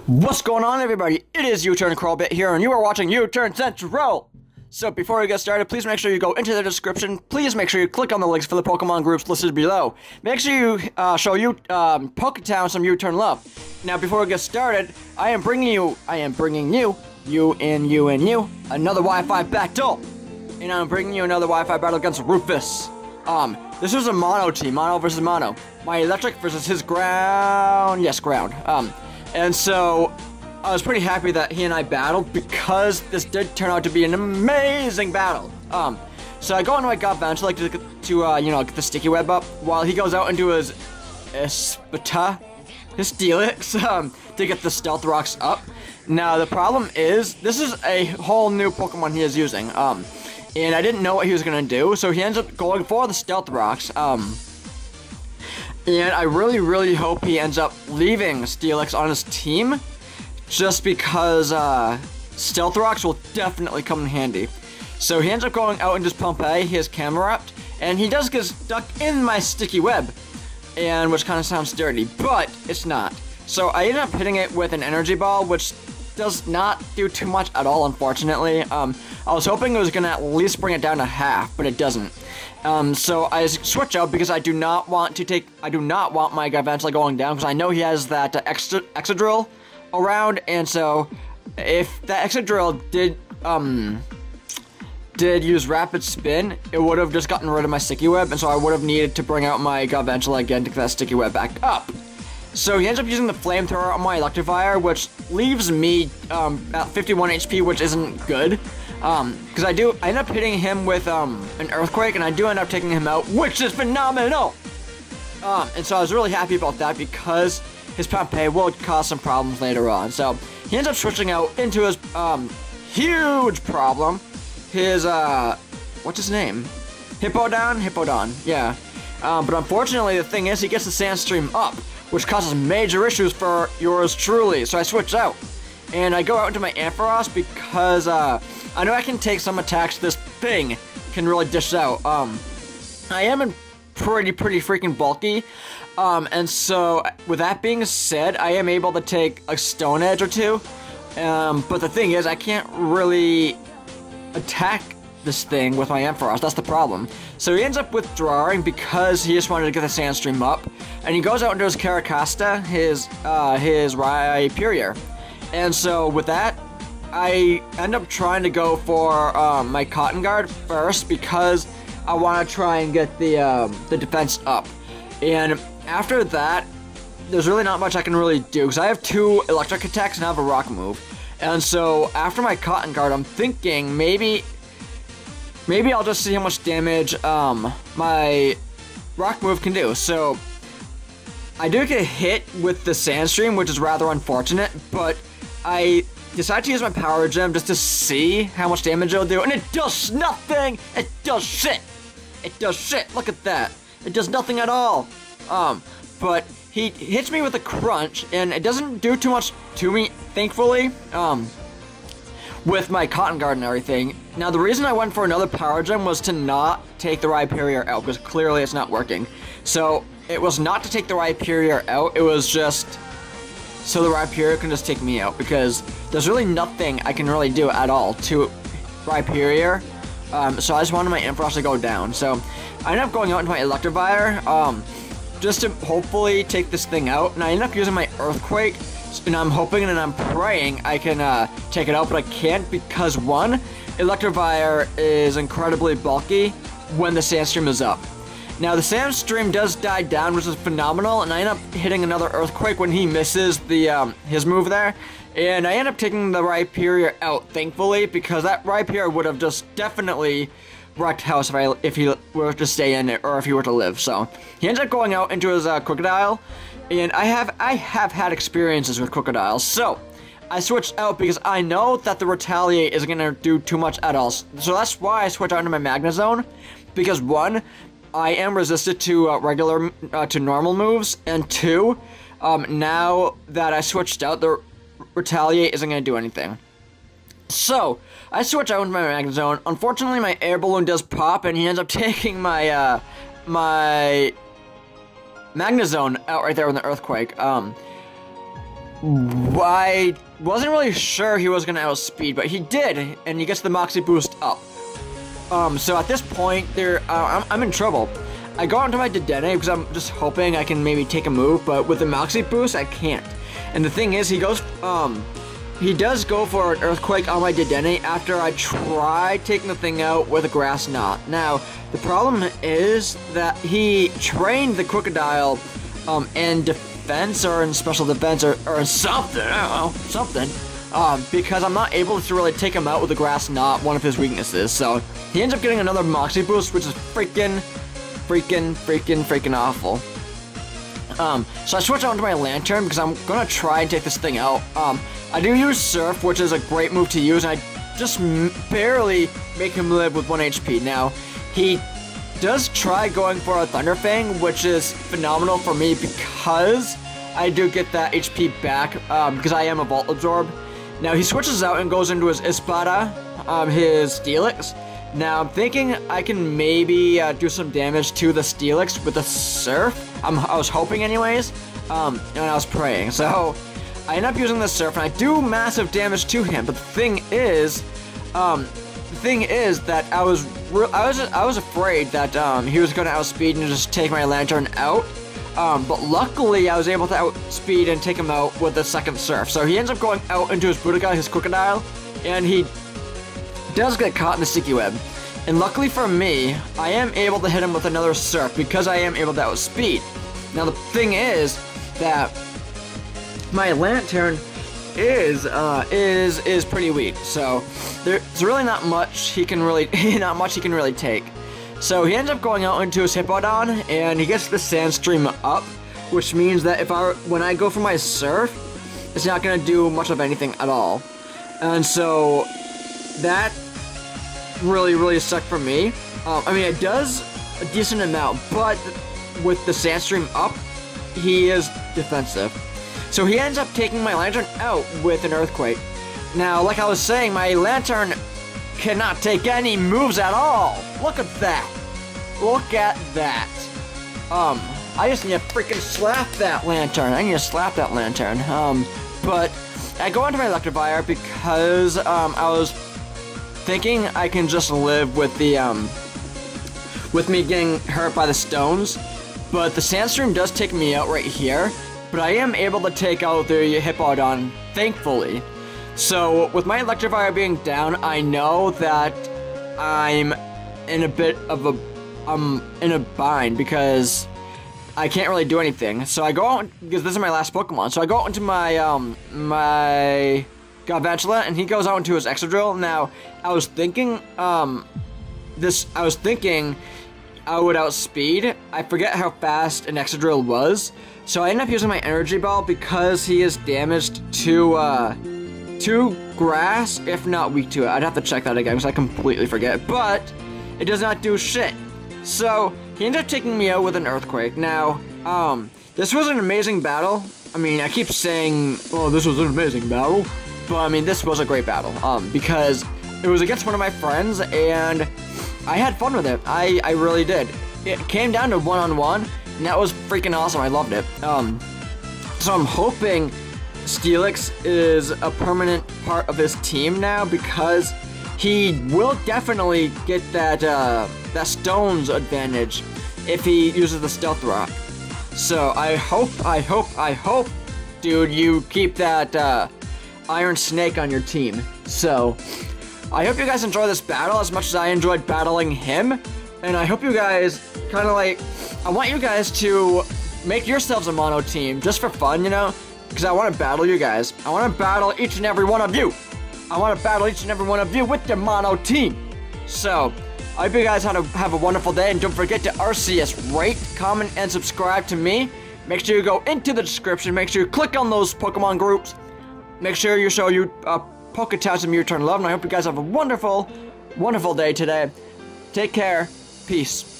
What's going on, everybody? It is Uturn Crawlbit here, and you are watching Uturn Central! So, before we get started, please make sure you go into the description. Please make sure you click on the links for the Pokemon groups listed below. Make sure you show Poketown some Uturn love. Now, before we get started, I am bringing you, another Wi-Fi battle! And I'm bringing you another Wi-Fi battle against Rufus. This was a mono team, mono versus mono. My electric versus his ground, yes, ground. And so, I was pretty happy that he and I battled because this did turn out to be an amazing battle. So I go into my gut bench like to get the sticky web up while he goes out into his Steelix, to get the stealth rocks up. Now the problem is, this is a whole new Pokemon he is using, and I didn't know what he was gonna do, so he ends up going for the stealth rocks, and I really hope he ends up leaving Steelix on his team, just because Stealth Rocks will definitely come in handy. So he ends up going out into his Pompeii, his Camerupt, and he does get stuck in my sticky web, and which kind of sounds dirty, but it's not. So I ended up hitting it with an energy ball, which does not do too much at all, unfortunately. I was hoping it was gonna at least bring it down to half, but it doesn't. So I switch out because I do not want my Garvantula going down, because I know he has that excadrill around, and so if that excadrill did use rapid spin, it would have just gotten rid of my sticky web, and so I would have needed to bring out my Garvantula again to get that sticky web back up. So he ends up using the flamethrower on my Electivire, which leaves me at 51 HP, which isn't good. Because I end up hitting him with an Earthquake, and I do end up taking him out, which is phenomenal! And so I was really happy about that, because his Pompeii will cause some problems later on. So he ends up switching out into his huge problem. His what's his name? Hippowdon, yeah. But unfortunately, the thing is, he gets the Sandstream up, which causes major issues for yours truly. So I switch out, and I go out into my Ampharos because I know I can take some attacks this thing can really dish out. I am pretty freaking bulky, and so with that being said, I am able to take a Stone Edge or two, but the thing is, I can't really attack this thing with my Ampharos. That's the problem. So he ends up withdrawing because he just wanted to get the Sandstream up, and he goes out into his Caracasta, his Rhyperior, and so with that, I end up trying to go for my Cotton Guard first because I want to try and get the defense up. And after that, there's really not much I can really do because I have 2 electric attacks and I have a rock move. And so after my Cotton Guard, I'm thinking maybe I'll just see how much damage my rock move can do. So I do get hit with the Sandstream, which is rather unfortunate, but I decided to use my Power Gem just to see how much damage it'll do, and it does nothing! It does shit! It does shit, look at that! It does nothing at all! But he hits me with a Crunch, and it doesn't do too much to me, thankfully, with my Cotton Guard and everything. Now, the reason I went for another Power Gem was to not take the Rhyperior out, because clearly it's not working. So, it was not to take the Rhyperior out, it was just so the Rhyperior can just take me out, because there's really nothing I can really do at all to Rhyperior. So I just wanted my Ampharos to go down. So I ended up going out into my Electivire, just to hopefully take this thing out, and I ended up using my Earthquake, and I'm hoping and I'm praying I can take it out, but I can't because, one, Electivire is incredibly bulky when the Sandstream is up. Now, the Sandstream does die down, which is phenomenal, and I end up hitting another Earthquake when he misses the his move there, and I end up taking the Rhyperior out, thankfully, because that Rhyperior would have just definitely wrecked house if he were to stay in it, or if he were to live. So he ends up going out into his Crocodile, and I have had experiences with Crocodiles, so I switched out because I know that the Retaliate isn't gonna do too much at all. So that's why I switched out into my Magnezone, because, one, I am resistant to to normal moves, and 2, now that I switched out, the Retaliate isn't going to do anything. So I switch out into my Magnezone. Unfortunately, my Air Balloon does pop, and he ends up taking my my Magnezone out right there with the Earthquake. I wasn't really sure he was gonna outspeed, but he did, and he gets the Moxie boost up. So at this point, I'm in trouble. I go onto my Dedenne because I'm just hoping I can maybe take a move, but with the Moxie boost, I can't. And the thing is, he does go for an Earthquake on my Dedenne after I try taking the thing out with a Grass Knot. Now, the problem is that he trained the Crocodile in defense or in special defense or something, I don't know, something. Because I'm not able to really take him out with a Grass Knot, one of his weaknesses. So he ends up getting another Moxie boost, which is freaking awful. So I switch on to my Lantern because I'm gonna try and take this thing out. I do use Surf, which is a great move to use, and I just barely make him live with 1 HP. Now, he does try going for a Thunder Fang, which is phenomenal for me because I do get that HP back because I am a Volt Absorb. Now, he switches out and goes into his Espada, his Steelix. Now, I'm thinking I can maybe do some damage to the Steelix with the Surf. I was hoping anyways, and I was praying. So, I end up using the Surf, and I do massive damage to him. But the thing is that I was afraid that he was going to outspeed and just take my Lantern out. But luckily, I was able to outspeed and take him out with the second Surf. So he ends up going out into his Budokai, his Crocodile, and he does get caught in the Sticky Web. And luckily for me, I am able to hit him with another Surf because I am able to outspeed. Now the thing is that my Lantern is pretty weak. So there's really not much he can really take. So he ends up going out into his Hippowdon, and he gets the Sandstream up, which means that when I go for my Surf, it's not going to do much of anything at all. And so that really sucked for me. I mean, it does a decent amount, but with the Sandstream up, he is defensive. So he ends up taking my Lantern out with an Earthquake. Now, like I was saying, my Lantern cannot take any moves at all. Look at that. Look at that. I just need to freaking slap that Lantern. I need to slap that Lantern. But I go into my Electivire because I was thinking I can just live with the with me getting hurt by the stones. But the Sandstream does take me out right here. But I am able to take out the Hippowdon, thankfully. So, with my Electivire being down, I know that I'm in a bit of in a bind because I can't really do anything. So I go out, because this is my last Pokemon, so I go out into my, my Galvantula, and he goes out into his Excadrill. Now, I was thinking, I would outspeed. I forget how fast an Excadrill was. So I end up using my Energy Ball because he is damaged to grass, if not weak to it. I'd have to check that again because I completely forget, but it does not do shit. So he ended up taking me out with an Earthquake. Now, this was an amazing battle. I mean, I keep saying, oh, this was an amazing battle, but I mean, this was a great battle, because it was against one of my friends, and I had fun with it. I really did. It came down to one-on-one, and that was freaking awesome. I loved it. So I'm hoping Steelix is a permanent part of his team now, because he will definitely get that that stones advantage if he uses the Stealth Rock. So I hope, dude, you keep that Iron Snake on your team. So I hope you guys enjoy this battle as much as I enjoyed battling him, and I hope you guys kind of like, I want you guys to make yourselves a mono team just for fun, you know. Because I want to battle you guys. I want to battle each and every one of you. I want to battle each and every one of you with the mono team. So, I hope you guys have a wonderful day. And don't forget to RCS, rate, comment, and subscribe to me. Make sure you go into the description. Make sure you click on those Pokemon groups. Make sure you show you Poketowns and Uturn love. And I hope you guys have a wonderful, wonderful day today. Take care. Peace.